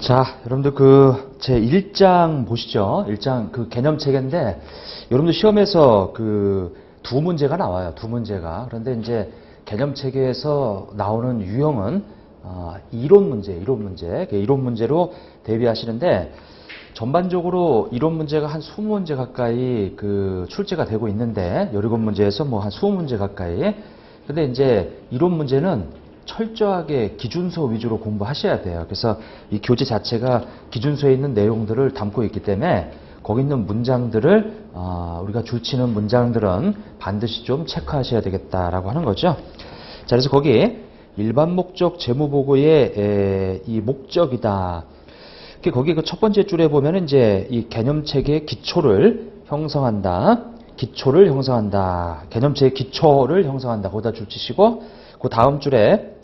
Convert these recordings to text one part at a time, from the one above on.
자, 여러분들 제 1장 보시죠. 1장 개념체계인데, 여러분들 시험에서 두 문제가 나와요. 두 문제가. 그런데 이제 개념체계에서 나오는 유형은, 이론 문제로 대비하시는데, 전반적으로 이론 문제가 한 20문제 가까이 출제가 되고 있는데, 17문제에서 뭐 한 20문제 가까이. 근데 이제 이론 문제는 철저하게 기준서 위주로 공부하셔야 돼요. 그래서 이 교재 자체가 기준서에 있는 내용들을 담고 있기 때문에 거기 있는 문장들을 우리가 줄치는 문장들은 반드시 좀 체크하셔야 되겠다라고 하는 거죠. 자, 그래서 거기 일반 목적 재무보고의 이 목적이다. 거기 첫 번째 줄에 보면 이제 이 개념체계의 기초를 형성한다. 개념체계의 기초를 형성한다. 거기다 줄치시고 그 다음 줄에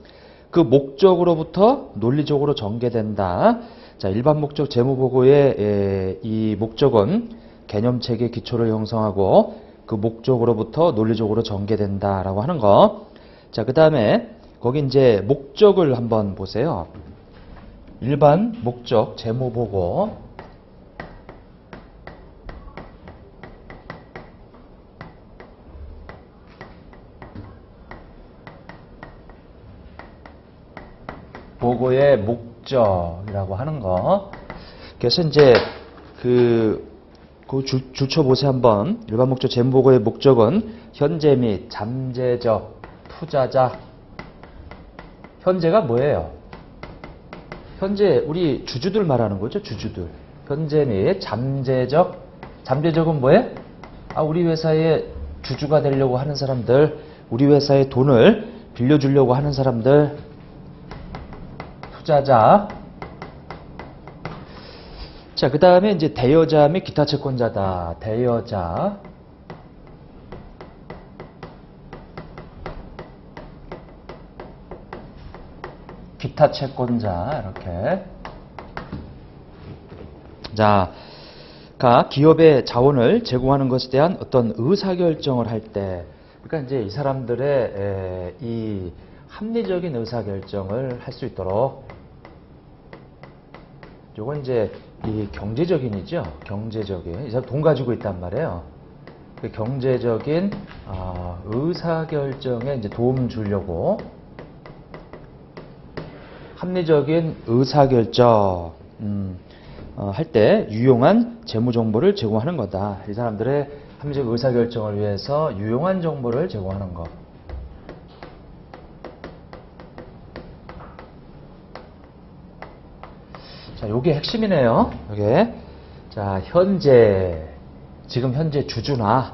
그 목적으로부터 논리적으로 전개된다. 자, 일반 목적 재무보고의 이 목적은 개념체계 기초를 형성하고 그 목적으로부터 논리적으로 전개된다라고 하는 거. 자, 그 다음에 거기 이제 목적을 한번 보세요. 일반 목적 재무보고. 보고의 목적이라고 하는 거. 그래서 이제 줄쳐 보세요 한번. 일반 목적 재무보고의 목적은 현재 및 잠재적 투자자. 현재가 뭐예요? 현재 우리 주주들 말하는 거죠. 주주들. 현재 및 잠재적은 뭐예요? 우리 회사의 주주가 되려고 하는 사람들, 우리 회사의 돈을 빌려주려고 하는 사람들, 투자자. 자, 그 다음에 이제 대여자 및 기타 채권자다. 대여자. 기타 채권자. 이렇게. 자, 기업의 자원을 제공하는 것에 대한 어떤 의사결정을 할 때, 그러니까 이제 이 사람들의 이 합리적인 의사결정을 할 수 있도록, 요건 이제 이 경제적인이죠. 경제적인. 이 사람 돈 가지고 있단 말이에요. 그 경제적인 의사결정에 이제 도움 주려고 합리적인 의사결정 할 때 유용한 재무정보를 제공하는 거다. 이 사람들의 합리적 의사결정을 위해서 유용한 정보를 제공하는 것. 자, 요게 핵심이네요. 요게. 자, 지금 현재 주주나,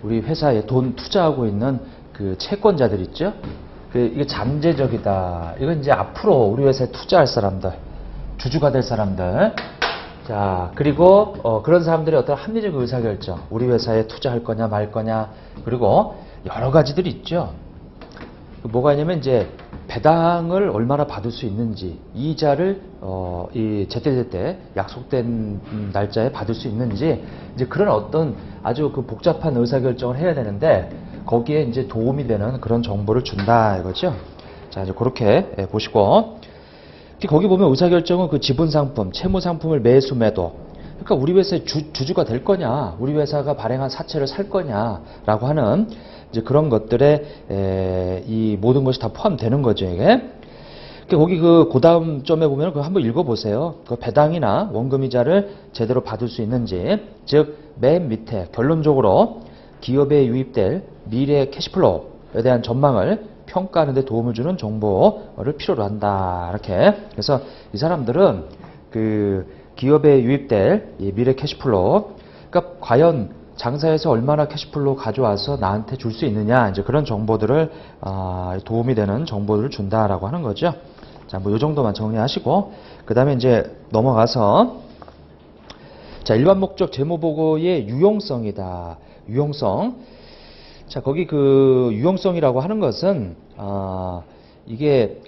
우리 회사에 돈 투자하고 있는 그 채권자들 있죠? 이게 잠재적이다. 이건 이제 앞으로 우리 회사에 투자할 사람들, 주주가 될 사람들. 자, 그리고, 그런 사람들의 어떤 합리적 의사결정. 우리 회사에 투자할 거냐, 말 거냐. 그리고 여러 가지들이 있죠. 뭐가 있냐면 이제 배당을 얼마나 받을 수 있는지, 이자를 이 제때제때 약속된 날짜에 받을 수 있는지, 이제 그런 어떤 아주 복잡한 의사결정을 해야 되는데 거기에 이제 도움이 되는 그런 정보를 준다 이거죠. 자, 이제 그렇게 보시고, 거기 보면 의사결정은 지분상품, 채무상품을 매수 매도. 그러니까 우리 회사의 주주가 될 거냐, 우리 회사가 발행한 사채를 살 거냐라고 하는 이제 그런 것들에 이 모든 것이 다 포함되는 거죠, 이게. 거기 다음 점에 보면 한번 읽어보세요. 배당이나 원금이자를 제대로 받을 수 있는지, 즉 맨 밑에 결론적으로 기업에 유입될 미래 캐시플로우에 대한 전망을 평가하는 데 도움을 주는 정보를 필요로 한다. 이렇게. 그래서 이 사람들은 기업에 유입될 이 미래 캐시플로우, 그러니까 과연 장사에서 얼마나 캐시플로우 가져와서 나한테 줄 수 있느냐, 이제 그런 정보들을 도움이 되는 정보들을 준다라고 하는 거죠. 자, 뭐 요 정도만 정리하시고, 그 다음에 이제 넘어가서, 자, 일반 목적 재무보고의 유용성이다. 유용성. 자, 거기 유용성이라고 하는 것은 이게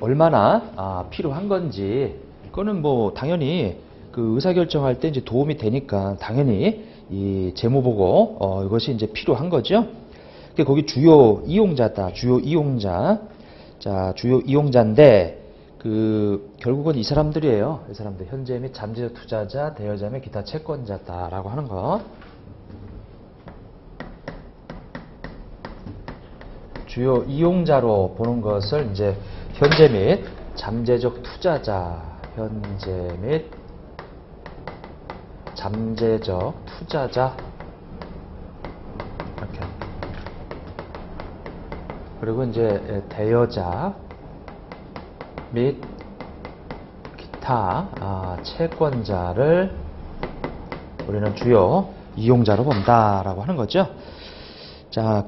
얼마나 필요한 건지, 그거는 뭐 당연히 의사결정할 때 이제 도움이 되니까 당연히 이 재무보고 이것이 이제 필요한 거죠. 거기 주요 이용자다. 주요 이용자. 자, 주요 이용자인데 결국은 이 사람들이에요. 이 사람들 현재 및 잠재적 투자자, 대여자 및 기타 채권자다라고 하는 거. 주요 이용자로 보는 것을 이제 현재 및 잠재적 투자자, 현재 및 잠재적 투자자 이렇게. 그리고 이제 대여자 및 기타 채권자를 우리는 주요 이용자로 본다라고 하는 거죠. 자,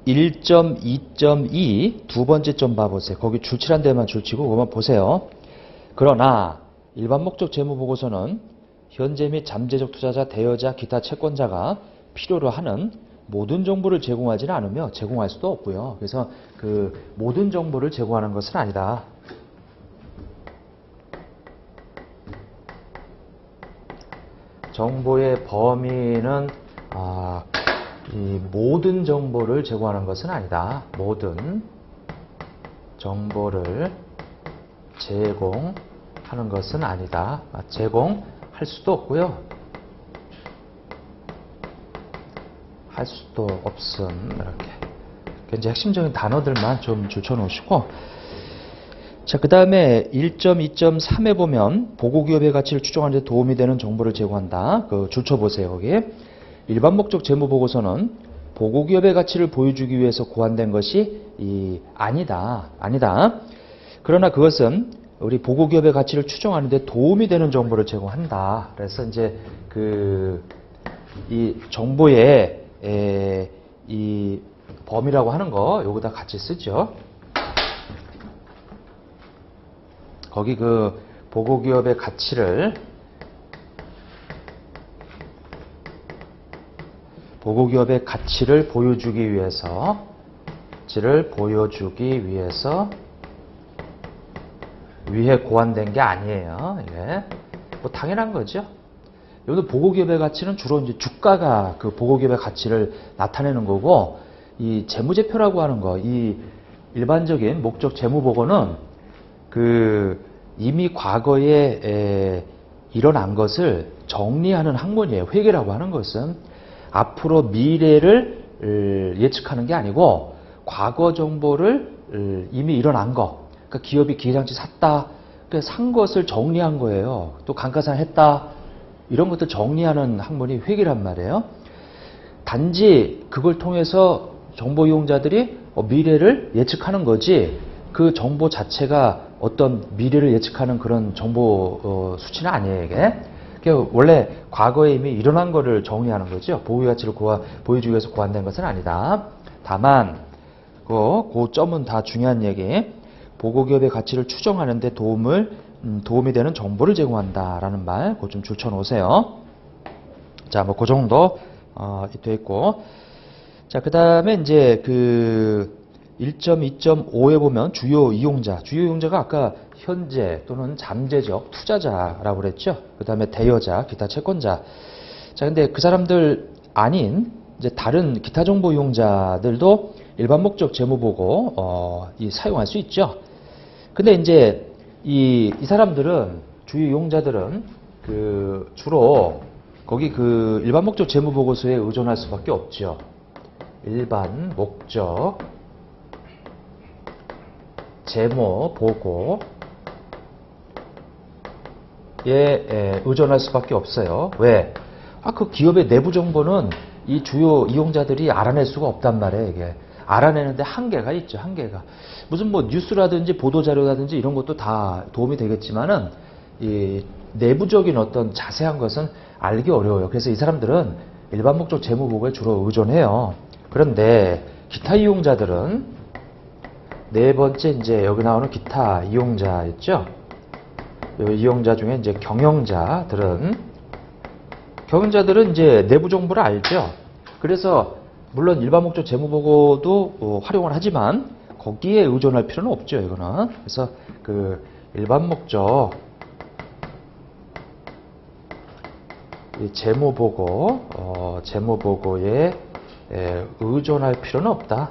1.2.2 두 번째 점 봐보세요. 거기 줄칠한 데만 줄치고 그것만 보세요. 그러나 일반 목적 재무 보고서는 현재 및 잠재적 투자자, 대여자, 기타 채권자가 필요로 하는 모든 정보를 제공하지는 않으며 제공할 수도 없고요. 그래서 모든 정보를 제공하는 것은 아니다. 정보의 범위는 이 모든 정보를 제공하는 것은 아니다. 모든 정보를 제공하는 것은 아니다. 제공할 수도 없고요. 할 수도 없음. 이렇게 굉장히 핵심적인 단어들만 좀 줄쳐 놓으시고, 자, 그 다음에 1.2.3에 보면 보고기업의 가치를 추정하는 데 도움이 되는 정보를 제공한다. 줄쳐 보세요. 거기 일반 목적 재무 보고서는 보고기업의 가치를 보여주기 위해서 고안된 것이 아니다. 그러나 그것은 우리 보고기업의 가치를 추정하는 데 도움이 되는 정보를 제공한다. 그래서 이제 이 정보의 이 범위라고 하는 거 요거다 같이 쓰죠. 거기 보고기업의 가치를 보여주기 위해서 위해 고안된 게 아니에요. 이게 뭐 당연한 거죠. 여기도 보고기업의 가치는 주로 이제 주가가 보고기업의 가치를 나타내는 거고, 이 재무제표라고 하는 거, 이 일반적인 목적 재무보고는 이미 과거에 일어난 것을 정리하는 학문이에요. 회계라고 하는 것은 앞으로 미래를 예측하는 게 아니고 과거 정보를 이미 일어난 거, 그러니까 기업이 기계장치 샀다, 산 것을 정리한 거예요. 또 감가상 했다, 이런 것들 정리하는 학문이 회계란 말이에요. 단지 그걸 통해서 정보 이용자들이 미래를 예측하는 거지, 그 정보 자체가 어떤 미래를 예측하는 그런 정보 수치는 아니에요. 이게 원래 과거에 이미 일어난 거를 정리하는 거죠. 보유 가치를 보여주기 위해서 고안된 것은 아니다. 다만 그 점은 다 중요한 얘기. 보고기업의 가치를 추정하는 데 도움이 되는 정보를 제공한다라는 말, 그거 좀 줄쳐 놓으세요. 자, 뭐 그 정도 돼 있고, 자, 그 다음에 이제 1.2.5에 보면 주요 이용자가 아까 현재 또는 잠재적 투자자라고 그랬죠. 그 다음에 대여자, 기타 채권자. 자, 근데 그 사람들 아닌 이제 다른 기타 정보 이용자들도 일반 목적 재무보고 사용할 수 있죠. 근데 이제 이 사람들은, 주요 이용자들은 주로 거기 일반 목적 재무보고서에 의존할 수밖에 없죠. 일반 목적 재무보고에 의존할 수밖에 없어요. 왜? 그 기업의 내부 정보는 이 주요 이용자들이 알아낼 수가 없단 말이에요. 이게 알아내는데 한계가 있죠. 한계가. 무슨 뭐 뉴스라든지 보도자료라든지 이런 것도 다 도움이 되겠지만은 이 내부적인 어떤 자세한 것은 알기 어려워요. 그래서 이 사람들은 일반 목적 재무보고에 주로 의존해요. 그런데 기타 이용자들은, 네 번째 이제 여기 나오는 기타 이용자 있죠. 이용자 중에 이제 경영자들은 이제 내부 정보를 알죠. 그래서 물론 일반 목적 재무보고도 활용을 하지만 거기에 의존할 필요는 없죠. 이거는. 그래서 일반 목적 재무보고에 의존할 필요는 없다.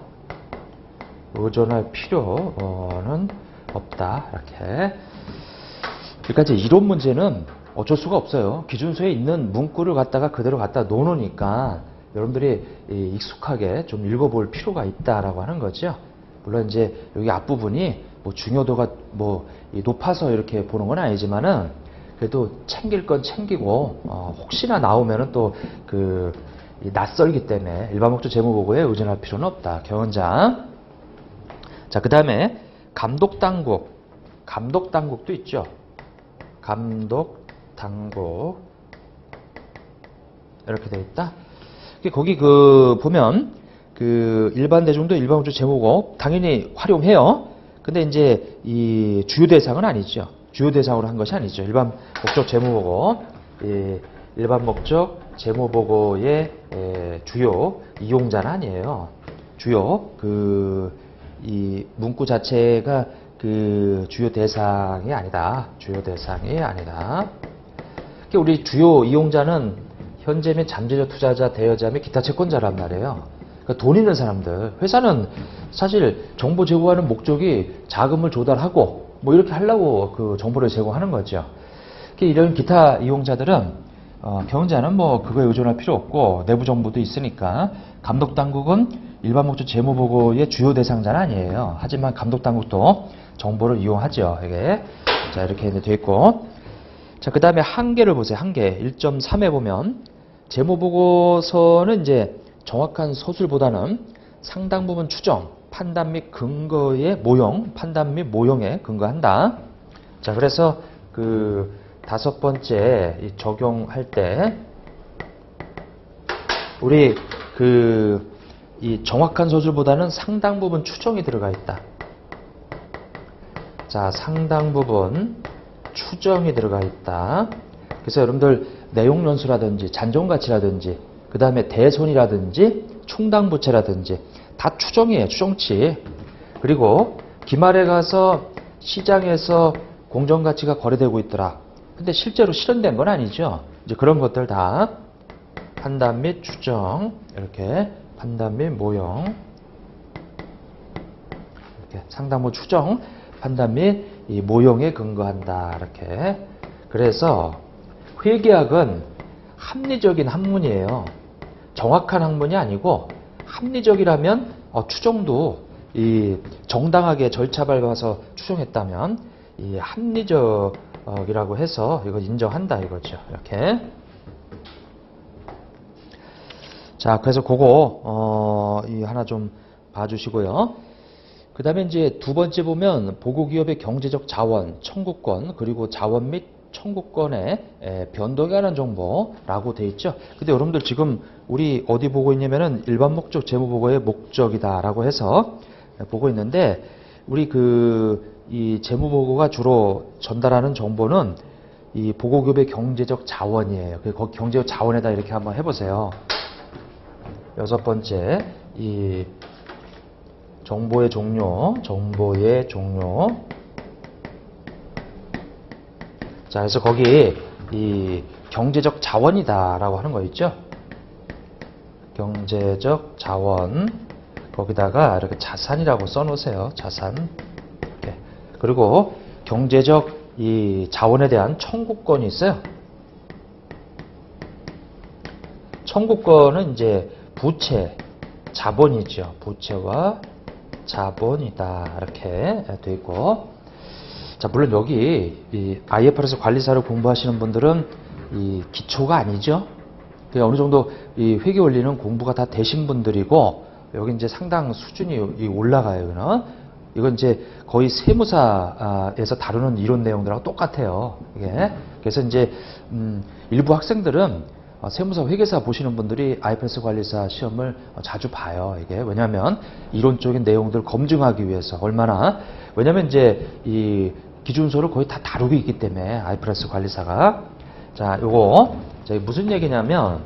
의존할 필요는 없다. 이렇게. 그러니까 이제 이론 문제는 어쩔 수가 없어요. 기준서에 있는 문구를 갖다가 그대로 갖다 놓으니까 여러분들이 익숙하게 좀 읽어볼 필요가 있다라고 하는 거죠. 물론 이제 여기 앞부분이 뭐 중요도가 뭐 높아서 이렇게 보는 건 아니지만은 그래도 챙길 건 챙기고 혹시나 나오면은 또 그 낯설기 때문에 일반 목적 재무 보고에 의존할 필요는 없다. 경원장. 자, 그 다음에 감독 당국도 있죠. 감독 당국 이렇게 되어 있다. 거기 보면 일반 대중도 일반 목적 재무 보고 당연히 활용해요. 근데 이제 이 주요 대상은 아니죠. 주요 대상으로 한 것이 아니죠. 일반 목적 재무 보고, 일반 목적 재무 보고의 주요 이용자는 아니에요. 주요 이 문구 자체가 주요 대상이 아니다. 주요 대상이 아니다. 우리 주요 이용자는 현재 및 잠재적 투자자, 대여자 및 기타 채권자란 말이에요. 그러니까 돈 있는 사람들. 회사는 사실 정보 제공하는 목적이 자금을 조달하고 뭐 이렇게 하려고 그 정보를 제공하는 거죠. 이런 기타 이용자들은 경영자는 뭐 그거에 의존할 필요 없고 내부 정보도 있으니까 감독 당국은 일반 목적 재무 보고의 주요 대상자는 아니에요. 하지만 감독 당국도 정보를 이용하죠. 이게 자 이렇게 돼 있고 자 그다음에 한계를 보세요. 한계 1.3에 보면 재무 보고서는 이제 정확한 서술보다는 상당 부분 추정, 판단 및 근거의 모형, 판단 및 모형에 근거한다. 자 그래서 다섯 번째 이 적용할 때 우리 이 정확한 서술보다는 상당 부분 추정이 들어가 있다. 자, 상당 부분 추정이 들어가 있다. 그래서 여러분들 내용 연수라든지 잔존 가치라든지 그 다음에 대손이라든지 충당부채라든지 다 추정이에요. 추정치. 그리고 기말에 가서 시장에서 공정가치가 거래되고 있더라. 근데 실제로 실현된 건 아니죠. 이제 그런 것들 다 판단 및 추정 이렇게 판단 및 모형 이렇게 상당 부분 추정 판단 및 이 모형에 근거한다. 이렇게. 그래서 회계학은 합리적인 학문이에요. 정확한 학문이 아니고 합리적이라면 추정도 이 정당하게 절차 밟아서 추정했다면 이 합리적이라고 해서 이걸 인정한다 이거죠. 이렇게. 자, 그래서 그거 이 하나 좀 봐주시고요. 그 다음에 이제 두 번째 보면 보고기업의 경제적 자원, 청구권, 그리고 자원 및 청구권의 변동에 관한 정보라고 돼 있죠. 근데 여러분들 지금 우리 어디 보고 있냐면은 일반 목적 재무 보고의 목적이다라고 해서 보고 있는데 우리 이 재무 보고가 주로 전달하는 정보는 이 보고기업의 경제적 자원이에요. 거기 경제적 자원에다 이렇게 한번 해보세요. 여섯 번째 이 정보의 종료. 자, 그래서 거기 이 경제적 자원이다라고 하는 거 있죠. 경제적 자원. 거기다가 이렇게 자산이라고 써놓으세요. 자산. 이렇게. 그리고 경제적 이 자원에 대한 청구권이 있어요. 청구권은 이제 부채, 자본이죠. 부채와 자본이다. 이렇게 돼 있고. 자, 물론 여기 이 IFRS 관리사를 공부하시는 분들은 이 기초가 아니죠. 어느 정도 이 회계 원리는 공부가 다 되신 분들이고 여기 이제 상당 수준이 올라가요. 이건 이제 거의 세무사에서 다루는 이론 내용들하고 똑같아요. 이게. 그래서 이제 일부 학생들은 세무사 회계사 보시는 분들이 IFRS 관리사 시험을 자주 봐요. 이게 왜냐하면 이론적인 내용들을 검증하기 위해서 왜냐하면 이제 이 기준서를 거의 다 다루고 있기 때문에 IFRS 관리사가 자 요거 무슨 얘기냐면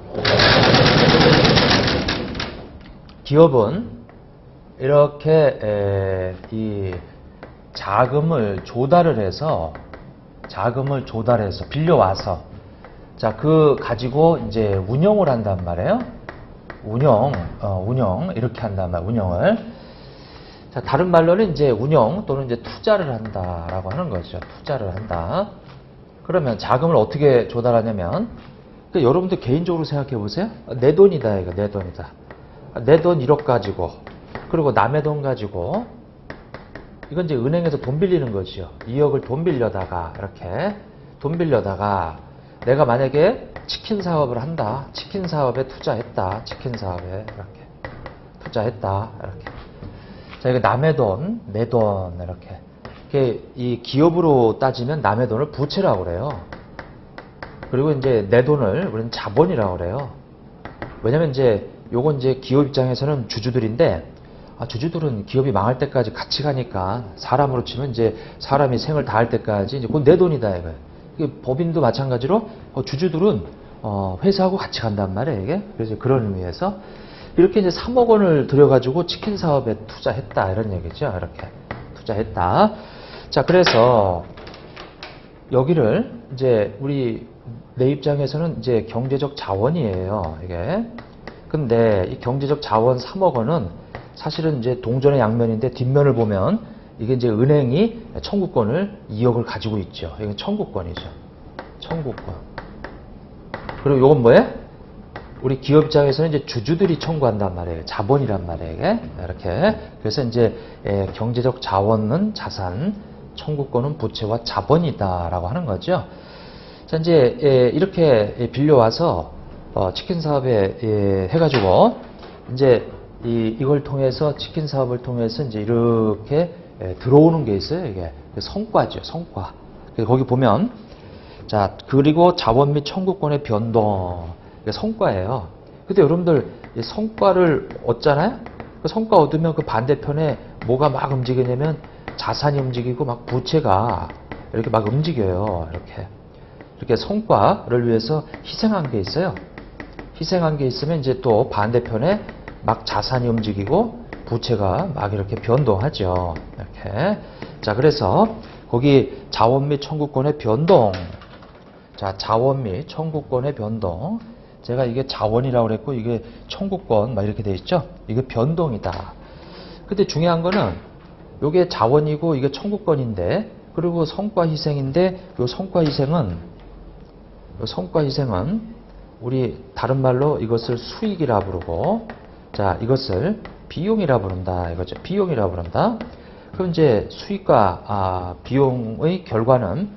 기업은 이렇게 이 자금을 조달을 해서 빌려와서 자, 가지고 이제 운영을 한단 말이에요. 운영, 이렇게 한단 말이에요. 운영을. 자, 다른 말로는 이제 운영 또는 이제 투자를 한다라고 하는 거죠. 투자를 한다. 그러면 자금을 어떻게 조달하냐면, 여러분들 개인적으로 생각해 보세요. 내 돈이다, 이거 내 돈이다. 내 돈 1억 가지고, 그리고 남의 돈 가지고, 이건 이제 은행에서 돈 빌리는 거죠. 2억을 돈 빌려다가, 이렇게. 돈 빌려다가, 내가 만약에 치킨 사업을 한다. 치킨 사업에 투자했다. 치킨 사업에, 이렇게. 투자했다. 이렇게. 자, 이거 남의 돈, 내 돈, 이렇게. 이게 이 기업으로 따지면 남의 돈을 부채라고 그래요. 그리고 이제 내 돈을 우리는 자본이라고 그래요. 왜냐면 이제 요건 이제 기업 입장에서는 주주들인데, 주주들은 기업이 망할 때까지 같이 가니까 사람으로 치면 이제 사람이 생을 다할 때까지 이제 그건 내 돈이다 이거예요. 이게 법인도 마찬가지로 주주들은 회사하고 같이 간단 말이에요, 이게. 그래서 그런 의미에서 이렇게 이제 3억 원을 들여가지고 치킨 사업에 투자했다 이런 얘기죠. 이렇게 투자했다. 자, 그래서 여기를 이제 우리 내 입장에서는 이제 경제적 자원이에요, 이게. 근데 이 경제적 자원 3억 원은 사실은 이제 동전의 양면인데 뒷면을 보면 이게 이제 은행이 청구권을 2억을 가지고 있죠. 이건 청구권이죠. 청구권. 그리고 이건 뭐예요? 우리 기업 입장에서는 이제 주주들이 청구한단 말이에요. 자본이란 말이에요. 이게. 이렇게. 그래서 이제 경제적 자원은 자산, 청구권은 부채와 자본이다라고 하는 거죠. 자, 이제 이렇게 빌려와서 치킨 사업에 해가지고 이제 이걸 통해서 치킨 사업을 통해서 이제 이렇게 들어오는 게 있어요. 이게 성과죠, 성과. 거기 보면 자, 그리고 자본 및 청구권의 변동, 이게 성과예요. 근데 여러분들 성과를 얻잖아요. 그 성과 얻으면 그 반대편에 뭐가 막 움직이냐면 자산이 움직이고 막 부채가 이렇게 막 움직여요. 이렇게 성과를 위해서 희생한 게 있어요. 희생한 게 있으면 이제 또 반대편에 막 자산이 움직이고 부채가 막 이렇게 변동하죠. 이렇게. 자, 그래서 거기 자원 및 청구권의 변동. 자, 자원 및 청구권의 변동. 제가 이게 자원이라고 그랬고 이게 청구권 막 이렇게 돼 있죠. 이게 변동이다. 근데 중요한 거는 이게 자원이고 이게 청구권인데, 그리고 성과 희생인데 이 성과 희생은 우리 다른 말로 이것을 수익이라 부르고, 자, 이것을 비용이라 부른다 이거죠. 비용이라 부른다. 그럼 이제 수익과 비용의 결과는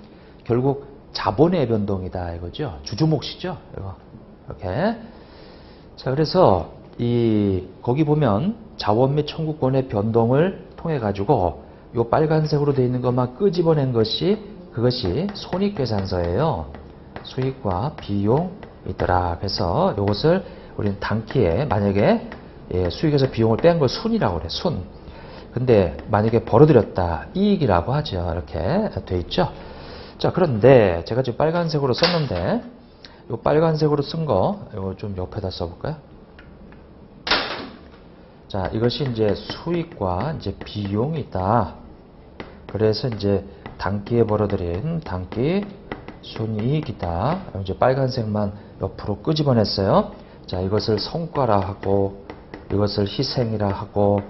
결국 자본의 변동이다 이거죠. 주주 몫이죠. 이거. 이렇게. 자, 그래서 거기 보면 자원 및 청구권의 변동을 통해 가지고 요 빨간색으로 되어 있는 것만 끄집어낸 그것이 손익계산서예요. 수익과 비용이더라. 그래서 이것을 우리는 단기에 만약에 수익에서 비용을 뺀 걸 순이라고 그래. 순. 근데 만약에 벌어들였다. 이익이라고 하죠. 이렇게 돼 있죠. 자, 그런데 제가 지금 빨간색으로 썼는데 이 빨간색으로 쓴 거 이거 좀 옆에다 써볼까요? 자, 이것이 이제 수익과 이제 비용이다. 그래서 이제 단기에 벌어들인 단기 순이익이다. 이제 빨간색만 옆으로 끄집어냈어요. 자, 이것을 성과라 하고 이것을 희생이라 하고,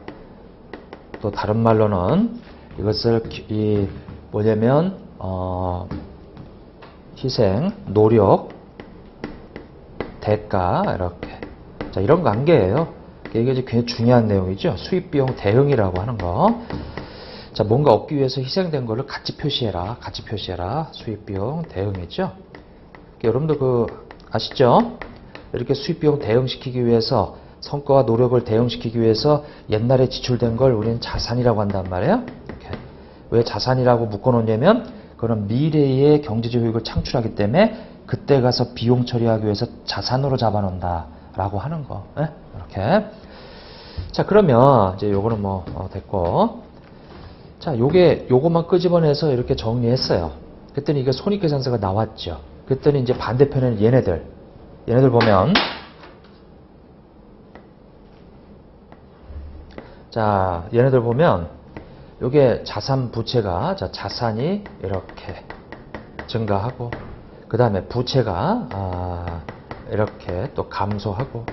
또 다른 말로는 이것을 뭐냐면 희생, 노력, 대가 이렇게. 자, 이런 관계예요. 이게 이제 굉장히 중요한 내용이죠. 수입 비용 대응이라고 하는 거. 자, 뭔가 얻기 위해서 희생된 거를 같이 표시해라. 같이 표시해라. 수입 비용 대응이죠. 여러분도 아시죠? 이렇게 수입 비용 대응시키기 위해서, 성과와 노력을 대응시키기 위해서 옛날에 지출된 걸 우리는 자산이라고 한단 말이에요. 이렇게. 왜 자산이라고 묶어놓냐면 그런 미래의 경제적 효익을 창출하기 때문에 그때 가서 비용 처리하기 위해서 자산으로 잡아놓는다 라고 하는 거. 네? 이렇게. 자, 그러면 이제 요거는 뭐 됐고, 자, 요거만 끄집어내서 이렇게 정리했어요. 그랬더니 이게 손익계산서가 나왔죠. 그랬더니 이제 반대편에는 얘네들 보면, 자, 얘네들 보면 요게 자산 부채가, 자, 자산이 이렇게 증가하고, 그 다음에 부채가 이렇게 또 감소하고,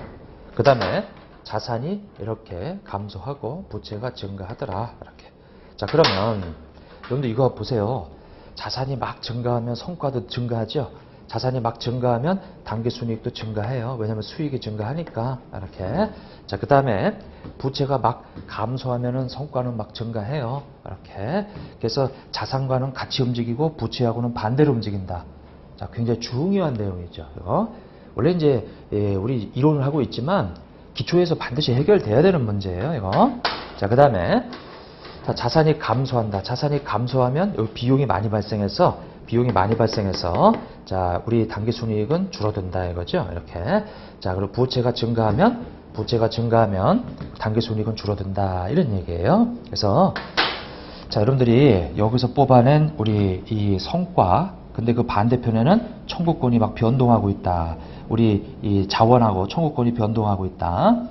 그 다음에 자산이 이렇게 감소하고 부채가 증가하더라. 이렇게. 자, 그러면 여러분들 이거 보세요. 자산이 막 증가하면 성과도 증가하죠. 자산이 막 증가하면 당기순이익도 증가해요. 왜냐하면 수익이 증가하니까. 이렇게. 자, 그 다음에 부채가 막 감소하면은 성과는 막 증가해요. 이렇게. 그래서 자산과는 같이 움직이고 부채하고는 반대로 움직인다. 자, 굉장히 중요한 내용이죠. 이거. 원래 이제 우리 이론을 하고 있지만 기초에서 반드시 해결돼야 되는 문제예요. 이거. 자, 그 다음에 자산이 감소한다. 자산이 감소하면 여기 비용이 많이 발생해서 자, 우리 당기순이익은 줄어든다 이거죠. 이렇게. 자, 그리고 부채가 증가하면 당기순이익은 줄어든다 이런 얘기예요. 그래서 자, 여러분들이 여기서 뽑아낸 우리 이 성과, 근데 그 반대편에는 청구권이 막 변동하고 있다. 우리 이 자원하고 청구권이 변동하고 있다.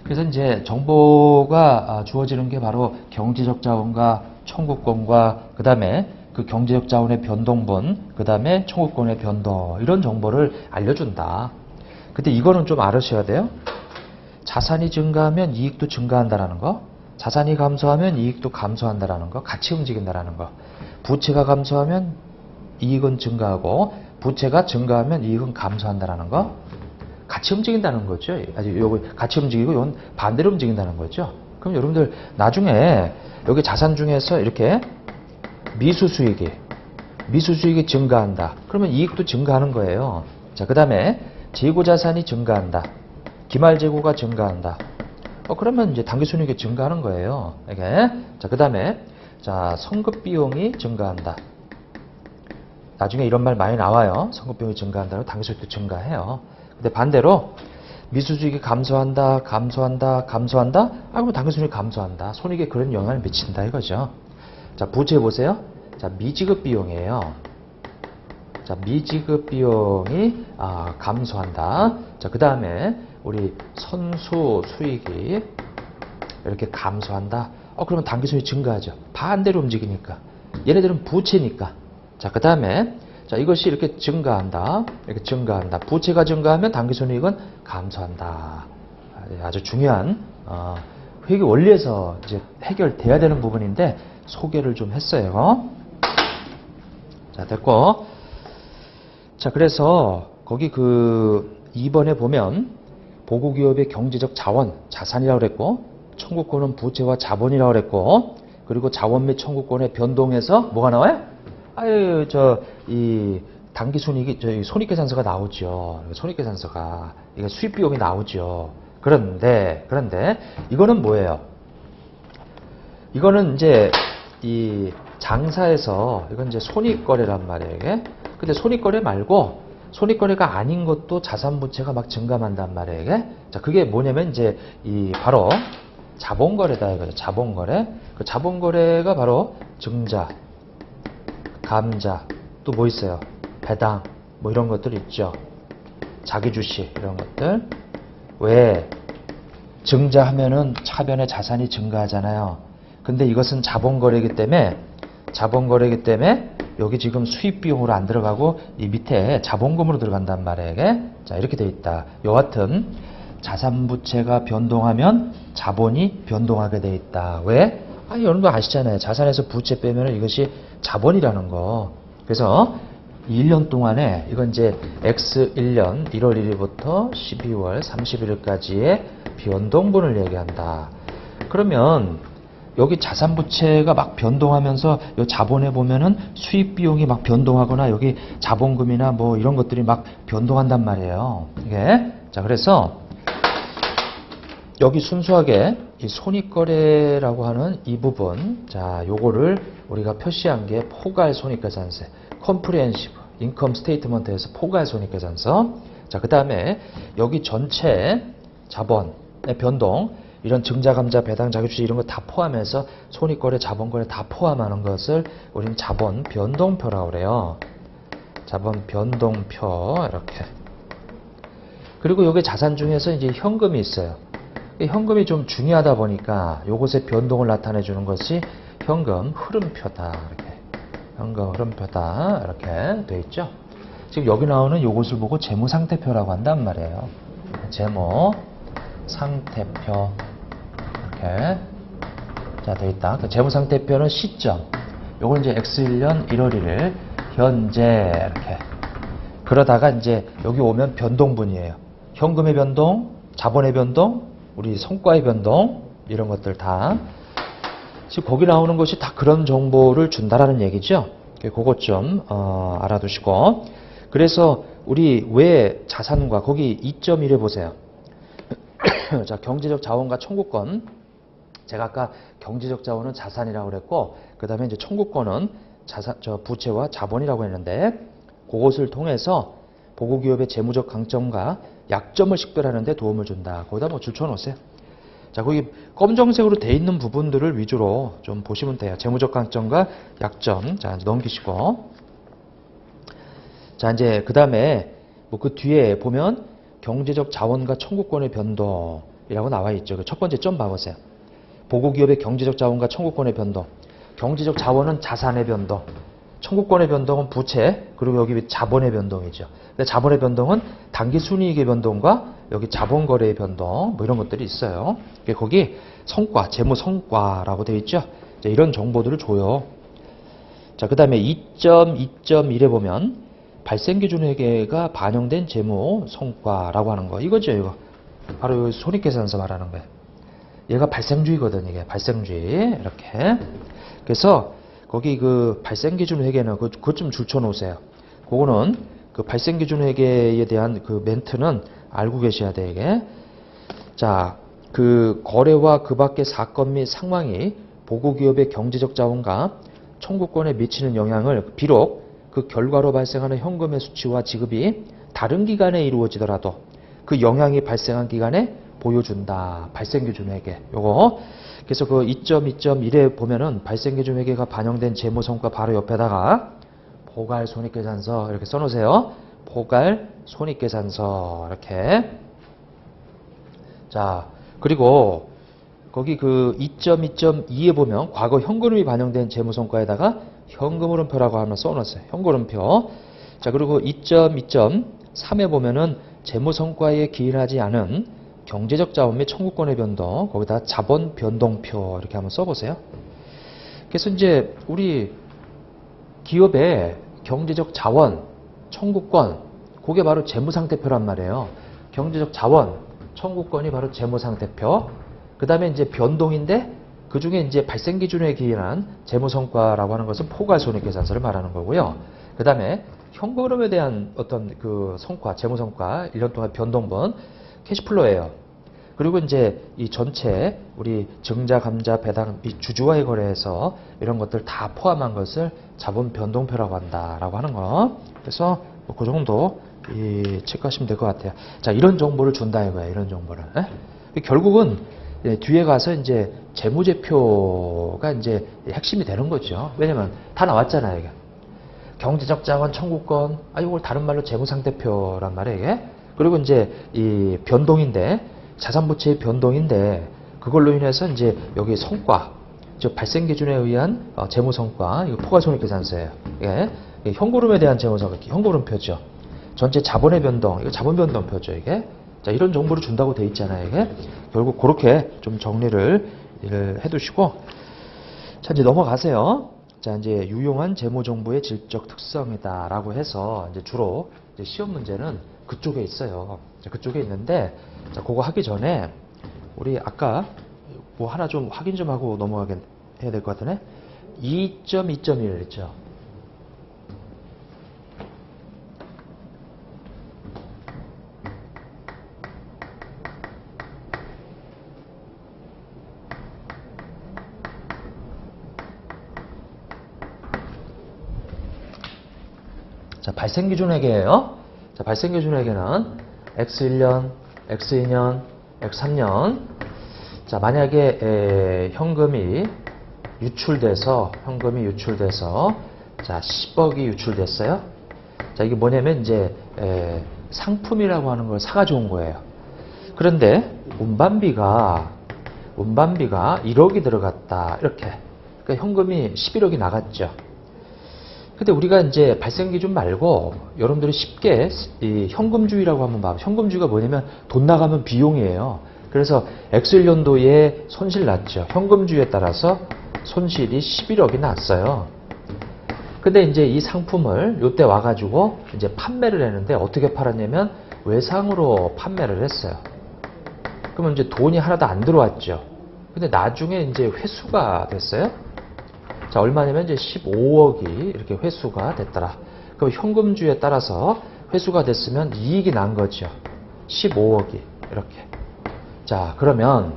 그래서 이제 정보가 주어지는 게 바로 경제적 자원과 청구권과 그 다음에 그 경제적 자원의 변동분, 그 다음에 청구권의 변동, 이런 정보를 알려준다. 근데 이거는 좀 알으셔야 돼요. 자산이 증가하면 이익도 증가한다라는 거, 자산이 감소하면 이익도 감소한다라는 거, 같이 움직인다라는 거. 부채가 감소하면 이익은 증가하고 부채가 증가하면 이익은 감소한다라는 거. 같이 움직인다는 거죠. 요거 같이 움직이고 이건 반대로 움직인다는 거죠. 그럼 여러분들 나중에 여기 자산 중에서 이렇게 미수수익이 증가한다. 그러면 이익도 증가하는 거예요. 자, 그 다음에 재고자산이 증가한다. 기말재고가 증가한다. 그러면 이제 당기순이익이 증가하는 거예요. 이게. 자, 그 다음에 자, 성급비용이 증가한다. 나중에 이런 말 많이 나와요. 성급비용이 증가한다고 당기순이익도 증가해요. 근데 반대로 미수수익이 감소한다. 그러면 당기순이익이 감소한다. 손익에 그런 영향을 미친다 이거죠. 자, 부채 보세요. 자, 미지급 비용이에요. 자, 미지급 비용이 감소한다. 자, 그 다음에 우리 선수 수익이 이렇게 감소한다. 그러면 당기순이익이 증가하죠. 반대로 움직이니까. 얘네들은 부채니까. 자, 그 다음에 자, 이것이 이렇게 증가한다. 부채가 증가하면 당기순이익은 감소한다. 아주 중요한 회계 원리에서 이제 해결돼야 되는 부분인데 소개를 좀 했어요. 자, 됐고. 자, 그래서 거기 그 2번에 보면 보고기업의 경제적 자원, 자산이라고 그랬고, 청구권은 부채와 자본이라고 그랬고, 그리고 자원 및 청구권의 변동에서 뭐가 나와요? 이 당기순이익이 손익계산서가 나오죠. 손익계산서가 이게 수입비용이 나오죠. 그런데 이거는 뭐예요? 이거는 이제 이 장사에서 이건 이제 손익거래란 말이에요. 이게. 근데 손익거래 말고 손익거래가 아닌 것도 자산부채가 막 증감한단 말이에요. 이게. 자, 그게 뭐냐면 이제 이 바로 자본거래다 이거죠. 자본거래. 그 자본거래가 바로 증자, 감자, 또 뭐 있어요? 배당, 뭐 이런 것들 있죠. 자기주식 이런 것들. 왜? 증자하면은 차변에 자산이 증가하잖아요. 근데 이것은 자본거래이기 때문에 여기 지금 수입비용으로 안 들어가고 이 밑에 자본금으로 들어간단 말이에요. 이게? 자, 이렇게 돼 있다. 여하튼 자산부채가 변동하면 자본이 변동하게 돼 있다. 왜? 여러분도 아시잖아요. 자산에서 부채 빼면 이것이 자본이라는 거. 그래서 1년 동안에 이건 이제 X1년 1월 1일부터 12월 31일까지의 변동분을 얘기한다. 그러면 여기 자산부채가 막 변동하면서 이 자본에 보면은 수입비용이 막 변동하거나 여기 자본금이나 뭐 이런 것들이 막 변동한단 말이에요. 이게. 자, 그래서 여기 순수하게 이 손익거래라고 하는 이 부분, 자, 요거를 우리가 표시한 게 포괄 손익계산서, 컴프리헨시브 인컴 스테이트먼트에서 포괄 손익계산서. 자, 그 다음에 여기 전체 자본의 변동, 이런 증자, 감자, 배당, 자기주식 이런 거 다 포함해서 손익거래, 자본거래 다 포함하는 것을 우리는 자본 변동표라고 그래요. 자본 변동표 이렇게. 그리고 여기 자산 중에서 이제 현금이 있어요. 현금이 좀 중요하다 보니까 요것의 변동을 나타내 주는 것이 현금 흐름표다. 이렇게. 현금 흐름표다. 이렇게 돼 있죠. 지금 여기 나오는 요것을 보고 재무상태표라고 한단 말이에요. 재무 상태표 이렇게 자 돼 있다. 그 재무상태표는 시점. 요건 이제 X1년 1월 1일 현재 이렇게. 그러다가 이제 여기 오면 변동분이에요. 현금의 변동, 자본의 변동, 우리 성과의 변동 이런 것들 다 지금 거기 나오는 것이 다 그런 정보를 준다라는 얘기죠. 그것 좀 알아두시고 그래서 우리 왜 자산과 거기 2.1에 보세요. 자 경제적 자원과 청구권 제가 아까 경제적 자원은 자산이라고 그랬고 그 다음에 이제 청구권은 부채와 자본이라고 했는데 그것을 통해서 보고기업의 재무적 강점과 약점을 식별하는 데 도움을 준다. 거기다 뭐 줄쳐 놓으세요. 자, 거기 검정색으로 돼 있는 부분들을 위주로 좀 보시면 돼요. 재무적 강점과 약점. 자, 이제 넘기시고. 자, 이제 그 다음에 뭐 그 뒤에 보면 경제적 자원과 청구권의 변동이라고 나와 있죠. 그 첫 번째 점 봐보세요. 보고기업의 경제적 자원과 청구권의 변동. 경제적 자원은 자산의 변동. 청구권의 변동은 부채, 그리고 여기 자본의 변동이죠. 근데 자본의 변동은 당기순이익의 변동과 여기 자본거래의 변동, 뭐 이런 것들이 있어요. 거기 성과, 재무 성과라고 되어 있죠. 이런 정보들을 줘요. 자, 그 다음에 2.2.1에 보면 발생기준 회계가 반영된 재무 성과라고 하는 거. 이거죠, 이거. 바로 손익계산서 말하는 거예요. 얘가 발생주의거든, 이게. 발생주의. 이렇게. 그래서 거기 그 발생기준 회계는 그것 좀 줄쳐 놓으세요. 그거는 그 발생기준 회계에 대한 그 멘트는 알고 계셔야 돼, 이게. 자, 그 거래와 그 밖의 사건 및 상황이 보고기업의 경제적 자원과 청구권에 미치는 영향을 비록 그 결과로 발생하는 현금의 수치와 지급이 다른 기간에 이루어지더라도 그 영향이 발생한 기간에 보여준다. 발생기준 회계. 요거. 그래서 그 2.2.1에 보면은 발생기준 회계가 반영된 재무성과 바로 옆에다가 포괄 손익계산서 이렇게 써놓으세요. 포괄 손익계산서 이렇게. 자, 그리고 거기 그 2.2.2에 보면 과거 현금이 반영된 재무성과에다가 현금흐름표라고 하나 써놓았어요. 현금흐름표. 자, 그리고 2.2.3에 보면은 재무성과에 기인하지 않은 경제적 자원 및 청구권의 변동, 거기다 자본 변동표 이렇게 한번 써보세요. 그래서 이제 우리 기업의 경제적 자원, 청구권, 그게 바로 재무상태표란 말이에요. 경제적 자원, 청구권이 바로 재무상태표. 그 다음에 이제 변동인데 그 중에 이제 발생기준에 기인한 재무성과라고 하는 것은 포괄손익계산서를 말하는 거고요. 그 다음에 현금흐름에 대한 어떤 그 성과, 재무성과, 1년 동안 변동분, 캐시플로예요. 그리고 이제 이 전체 우리 증자, 감자, 배당, 이 주주와의 거래에서 이런 것들 다 포함한 것을 자본 변동표라고 한다라고 하는 거. 그래서 뭐 그 정도 체크하시면 될 것 같아요. 자, 이런 정보를 준다 이거예요. 이런 정보를. 결국은 뒤에 가서 이제 재무제표가 이제 핵심이 되는 거죠. 왜냐면 다 나왔잖아요, 이게. 경제적 자원, 청구권, 이걸 다른 말로 재무상태표란 말이에요, 이게. 그리고 이제 이 변동인데, 자산부채의 변동인데, 그걸로 인해서 이제 여기 성과, 즉 발생기준에 의한 재무성과, 이거 포괄손익계산서예요. 예. 현금흐름에 대한 재무성과, 현금흐름표죠. 전체 자본의 변동, 이거 자본변동표죠, 이게. 자, 이런 정보를 준다고 돼 있잖아요, 이게. 결국 그렇게 좀 정리를 해두시고, 자, 이제 넘어가세요. 자, 이제 유용한 재무정보의 질적 특성이다라고 해서 이제 주로 이제 시험 문제는 그쪽에 있어요. 자, 그쪽에 있는데, 자, 그거 하기 전에 우리 아까 뭐 하나 좀 확인 좀 하고 넘어가게 해야 될 것 같으네. 2.2.1 있죠. 자, 발생기준 회계예요. 자, 발생기준 회계는 X1년, X2년, X3년. 자, 만약에 현금이 유출돼서 자, 10억이 유출됐어요. 자, 이게 뭐냐면 이제 상품이라고 하는 걸 사가지고 온 거예요. 그런데 운반비가 1억이 들어갔다. 이렇게. 그러니까 현금이 11억이 나갔죠. 근데 우리가 이제 발생기준 말고 여러분들이 쉽게 이 현금주의라고 한번 봐요. 현금주의가 뭐냐면 돈 나가면 비용이에요. 그래서 엑셀연도에 손실 났죠. 현금주의에 따라서 손실이 11억이 났어요. 근데 이제 이 상품을 요때 와가지고 이제 판매를 했는데 어떻게 팔았냐면 외상으로 판매를 했어요. 그러면 이제 돈이 하나도 안 들어왔죠. 근데 나중에 이제 회수가 됐어요. 자, 얼마냐면 이제 15억이 이렇게 회수가 됐더라. 그럼 현금주의에 따라서 회수가 됐으면 이익이 난 거죠. 15억이 이렇게. 자, 그러면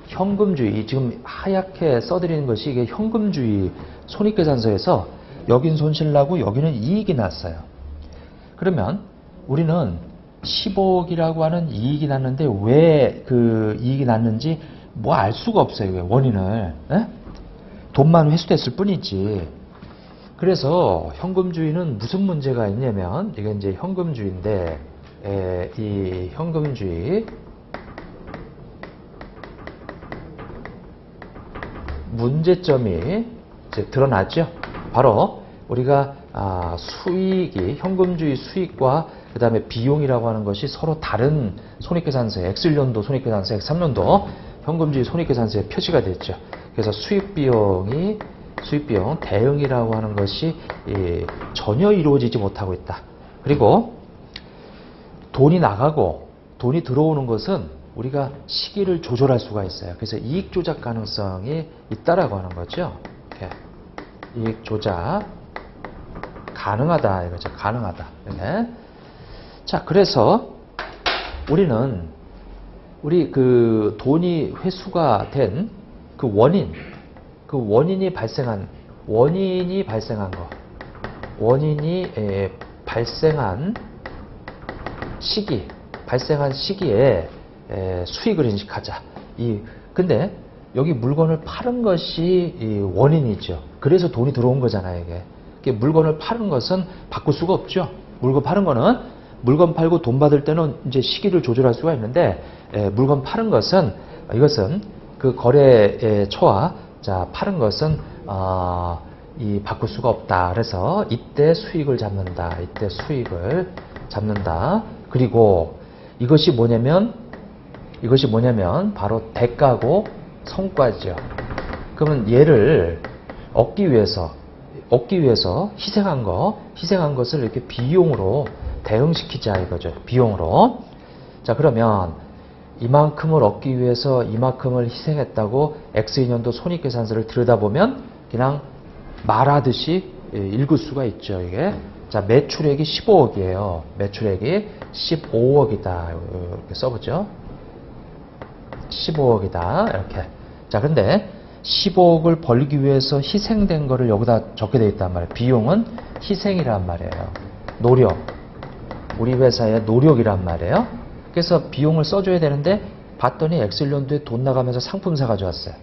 현금주의, 지금 하얗게 써드리는 것이 이게 현금주의 손익계산서에서 여긴 손실 나고 여기는 이익이 났어요. 그러면 우리는 15억이라고 하는 이익이 났는데 왜 그 이익이 났는지 뭐 알 수가 없어요. 원인을. 에? 돈만 회수됐을 뿐이지. 그래서 현금주의는 무슨 문제가 있냐면 이게 이제 현금주의인데 이 현금주의 문제점이 이제 드러났죠. 바로 우리가 수익이 현금주의 수익과 그 다음에 비용이라고 하는 것이 서로 다른 손익계산서에 X1년도 손익계산서, X3년도 현금주의 손익계산서에 표시가 됐죠. 그래서 수익비용 대응이라고 하는 것이 전혀 이루어지지 못하고 있다. 그리고 돈이 나가고 돈이 들어오는 것은 우리가 시기를 조절할 수가 있어요. 그래서 이익 조작 가능성이 있다라고 하는 거죠. 이렇게. 이익 조작 가능하다 이거죠. 가능하다. 이렇게. 자, 그래서 우리는 우리 그 돈이 회수가 된 그 원인이 발생한 거, 원인이 발생한 시기에 수익을 인식하자. 근데 여기 물건을 파는 것이 원인이죠. 그래서 돈이 들어온 거잖아요, 이게. 물건을 파는 것은 바꿀 수가 없죠. 물건 파는 거는 물건 팔고 돈 받을 때는 이제 시기를 조절할 수가 있는데, 물건 파는 것은 이것은 그 거래의 초와 자 파는 것은 바꿀 수가 없다. 그래서 이때 수익을 잡는다. 이때 수익을 잡는다. 그리고 이것이 뭐냐면 바로 대가고 성과죠. 그러면 얘를 얻기 위해서 희생한 것을 이렇게 비용으로 대응시키자 이거죠. 비용으로. 자, 그러면 이만큼을 얻기 위해서 이만큼을 희생했다고 X2년도 손익계산서를 들여다보면 그냥 말하듯이 읽을 수가 있죠. 이게. 자, 매출액이 15억이에요. 매출액이 15억이다. 이렇게 써보죠. 15억이다. 이렇게. 자, 근데 15억을 벌기 위해서 희생된 거를 여기다 적게 되어 있단 말이에요. 비용은 희생이란 말이에요. 노력. 우리 회사의 노력이란 말이에요. 그래서 비용을 써줘야 되는데 봤더니 엑셀연도에 돈 나가면서 상품 사가지고 왔어요.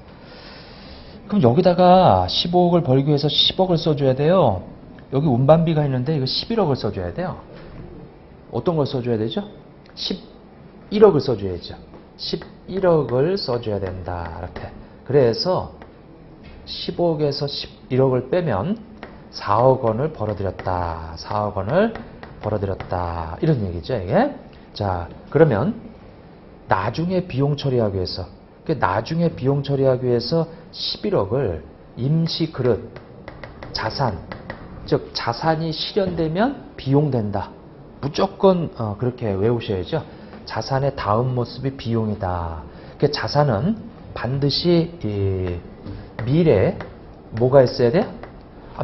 그럼 여기다가 15억을 벌기 위해서 10억을 써줘야 돼요. 여기 운반비가 있는데 이거 11억을 써줘야 돼요. 어떤 걸 써줘야 되죠? 11억을 써줘야죠. 11억을 써줘야 된다. 이렇게. 그래서 15억에서 11억을 빼면 4억 원을 벌어들였다. 4억 원을 벌어들였다. 이런 얘기죠, 이게. 자, 그러면 나중에 비용 처리하기 위해서 11억을 임시 그릇, 자산, 즉 자산이 실현되면 비용된다. 무조건 그렇게 외우셔야죠. 자산의 다음 모습이 비용이다. 자산은 반드시 미래에 뭐가 있어야 돼?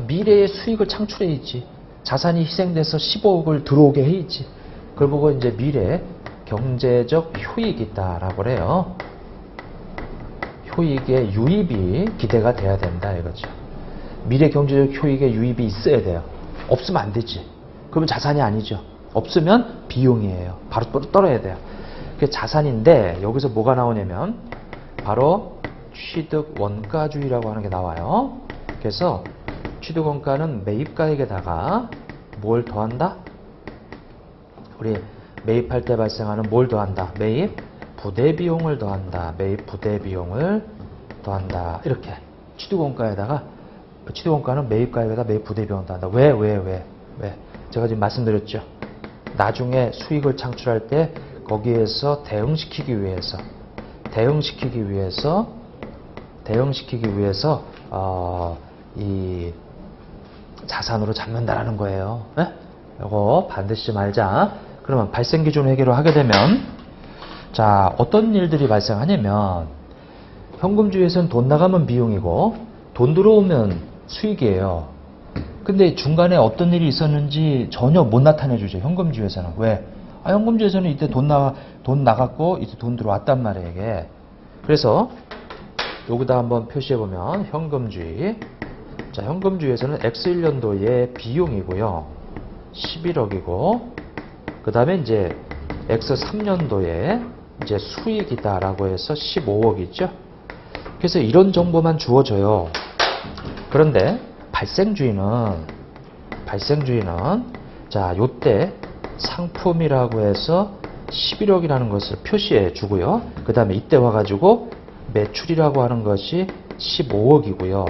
미래의 수익을 창출해야지. 자산이 희생돼서 15억을 들어오게 해야지. 그걸 보고 이제 미래 경제적 효익이 있다라고 그래요. 효익의 유입이 기대가 돼야 된다 이거죠. 미래 경제적 효익의 유입이 있어야 돼요. 없으면 안 되지. 그러면 자산이 아니죠. 없으면 비용이에요. 바로 떨어야 돼요. 그게 자산인데 여기서 뭐가 나오냐면 바로 취득 원가주의라고 하는 게 나와요. 그래서 취득 원가는 매입가액에다가 뭘 더한다? 우리 매입할 때 발생하는 뭘 더한다? 매입 부대비용을 더한다. 매입 부대비용을 더한다. 이렇게 취득원가에다가 취득원가는 매입가액에다 매입 부대비용을 더한다. 왜? 제가 지금 말씀드렸죠. 나중에 수익을 창출할 때 거기에서 대응시키기 위해서 대응시키기 위해서 이 자산으로 잡는다라는 거예요. 네? 이거 반드시 좀 알자. 그러면 발생 기준 회계로 하게 되면 자, 어떤 일들이 발생하냐면 현금주의에서는 돈 나가면 비용이고 돈 들어오면 수익이에요. 근데 중간에 어떤 일이 있었는지 전혀 못 나타내 주죠. 현금주의에서는. 왜? 현금주의에서는 이때 돈 나갔고 이때 돈 들어왔단 말이에요, 이게. 그래서 여기다 한번 표시해 보면 현금주의. 자, 현금주의에서는 X1년도의 비용이고요. 11억이고 그다음에 이제 X3년도에 이제 수익이다라고 해서 15억이죠. 그래서 이런 정보만 주어져요. 그런데 발생주의는 자, 요때 상품이라고 해서 11억이라는 것을 표시해 주고요. 그 다음에 이때 와가지고 매출이라고 하는 것이 15억이고요.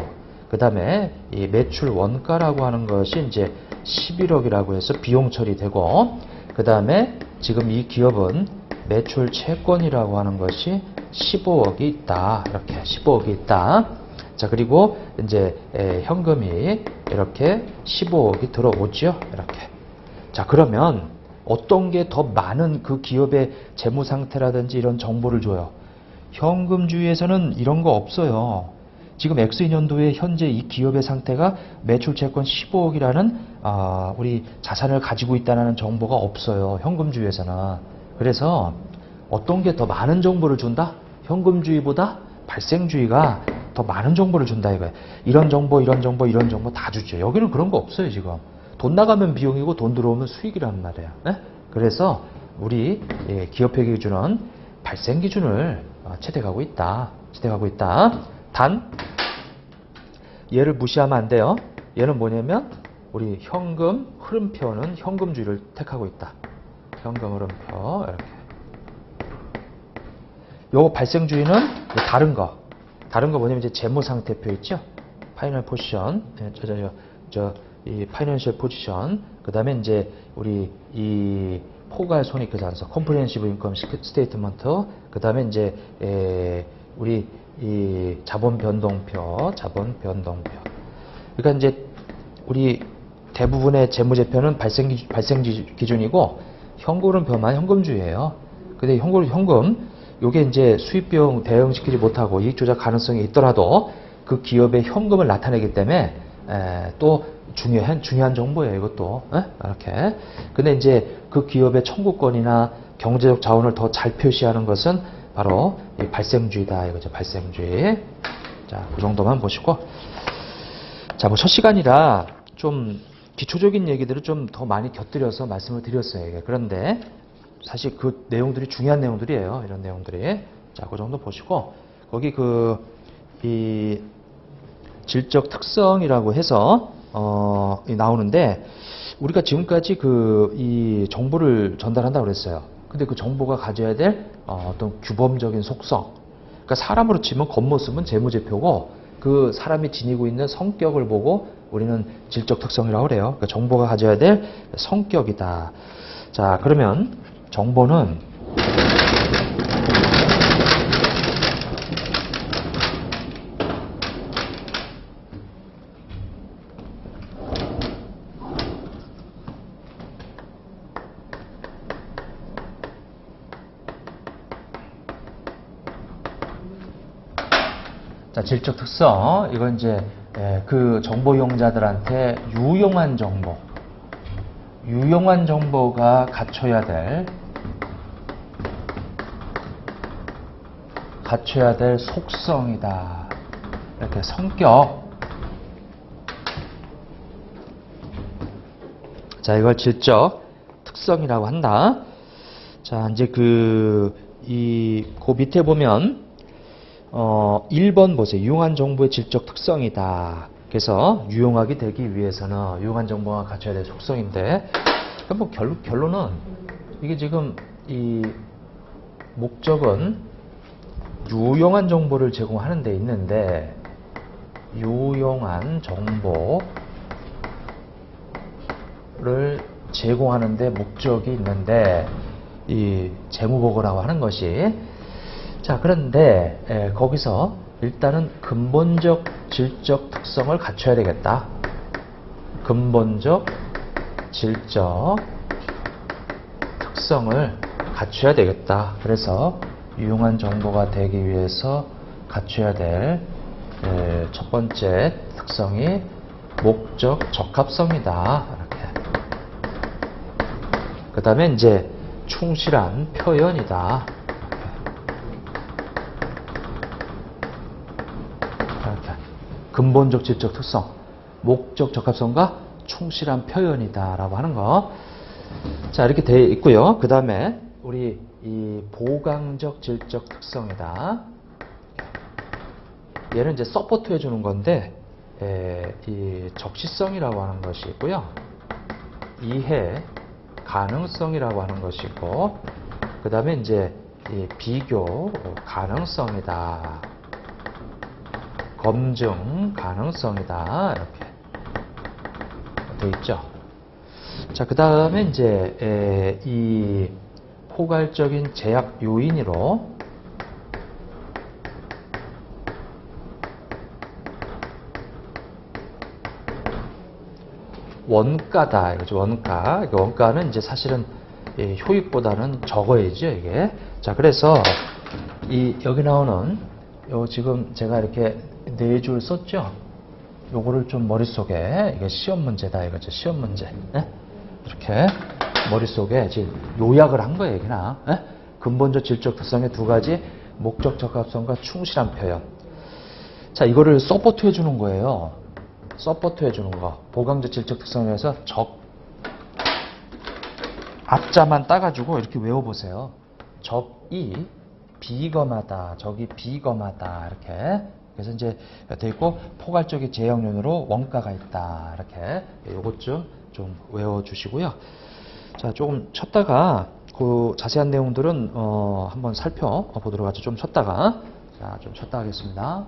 그 다음에 이 매출 원가라고 하는 것이 이제 11억이라고 해서 비용 처리되고, 그 다음에 지금 이 기업은 매출 채권이라고 하는 것이 15억이 있다. 이렇게 15억이 있다. 자, 그리고 이제 현금이 이렇게 15억이 들어오죠. 이렇게. 자, 그러면 어떤 게 더 많은 그 기업의 재무 상태라든지 이런 정보를 줘요? 현금주의에서는 이런 거 없어요. 지금 X2년도에 현재 이 기업의 상태가 매출 채권 15억이라는 우리 자산을 가지고 있다는 정보가 없어요. 현금주의에서는. 그래서 어떤 게 더 많은 정보를 준다? 현금주의보다 발생주의가 더 많은 정보를 준다 이거예요. 이런 정보 다 주죠. 여기는 그런 거 없어요, 지금. 돈 나가면 비용이고 돈 들어오면 수익이란 말이에요. 네? 그래서 우리 기업회계 기준은 발생 기준을 채택하고 있다. 단 얘를 무시하면 안 돼요. 얘는 뭐냐면 우리 현금 흐름표는 현금주의를 택하고 있다. 현금 흐름표 이렇게. 요 발생주의는 다른 거 뭐냐면 이제 재무 상태표 있죠. 파이널 포지션, 이 파이낸셜 포지션, 그 다음에 이제 우리 이 포괄 손익계산서, 컴프리헨시브 인컴 스테이트먼트, 그 다음에 이제 우리 이 자본 변동표. 그러니까 이제 우리 대부분의 재무제표는 발생 기준이고 현금흐름표만 현금주의예요. 근데 현금 요게 이제 수입 비용 대응시키지 못하고 이익 조작 가능성이 있더라도 그 기업의 현금을 나타내기 때문에 또 중요한 정보예요, 이것도. 이렇게. 근데 이제 그 기업의 청구권이나 경제적 자원을 더 잘 표시하는 것은 바로 이 발생주의다, 이거죠, 발생주의. 자, 그 정도만 보시고. 자, 첫 시간이라 좀 기초적인 얘기들을 좀 더 많이 곁들여서 말씀을 드렸어요, 이게. 그런데 사실 그 내용들이 중요한 내용들이에요, 이런 내용들이. 자, 그 정도 보시고, 거기 이 질적 특성이라고 해서 나오는데, 우리가 지금까지 이 정보를 전달한다고 그랬어요. 근데 그 정보가 가져야 될 어떤 규범적인 속성. 그러니까 사람으로 치면 겉모습은 재무제표고 그 사람이 지니고 있는 성격을 보고 우리는 질적 특성이라고 그래요. 그러니까 정보가 가져야 될 성격이다. 자, 그러면 정보는 자, 질적 특성, 이건 이제 그 정보 이용자들한테 유용한 정보가 갖춰야 될 속성이다. 이렇게 성격. 자, 이걸 질적 특성이라고 한다. 자, 이제 그 밑에 보면 1번 보세요. 유용한 정보의 질적 특성이다. 그래서 유용하게 되기 위해서는 유용한 정보가 갖춰야 될 속성인데, 뭐 결론은 이게 지금 이 목적은 유용한 정보를 제공하는 데 있는데, 유용한 정보를 제공하는 데 목적이 있는데, 이 재무보고라고 하는 것이, 자, 그런데 거기서 일단은 근본적 질적 특성을 갖춰야 되겠다. 근본적 질적 특성을 갖춰야 되겠다. 그래서 유용한 정보가 되기 위해서 갖춰야 될 첫 번째 특성이 목적 적합성이다. 이렇게. 그 다음에 이제 충실한 표현이다. 이렇게. 근본적 질적 특성, 목적 적합성과 충실한 표현이다라고 하는 거. 자, 이렇게 되어 있고요. 그 다음에 우리 이 보강적 질적 특성이다. 얘는 이제 서포트 해주는 건데, 이 적시성이라고 하는 것이 있고요. 이해 가능성이라고 하는 것이 있고, 그 다음에 이제 이 비교 가능성이다. 검증 가능성이다. 이렇게 되어 있죠. 자, 그 다음에 이제 이 포괄적인 제약 요인으로 원가다. 이거죠. 원가. 원가는 이제 사실은 효익보다는 적어야죠, 이게. 자, 그래서 여기 나오는 지금 제가 이렇게 4줄 썼죠? 요거를 좀 머릿속에, 이게 시험 문제다. 이거죠. 시험 문제. 네? 이렇게 머릿속에 지금 요약을 한 거예요, 그냥. 네? 근본적 질적 특성의 2가지, 목적 적합성과 충실한 표현. 자, 이거를 서포트 해주는 거예요. 서포트 해주는 거. 보강적 질적 특성에 의해서 앞자만 따가지고 이렇게 외워보세요. 적이 비검하다. 적이 비검하다. 이렇게. 그래서 이제 돼 있고, 포괄적인 제약론으로 원가가 있다. 이렇게. 요것 좀 외워주시고요. 자, 조금 쉬었다가 그 자세한 내용들은 한번 살펴보도록 하죠. 좀 쉬었다가. 자, 좀 쉬었다 하겠습니다.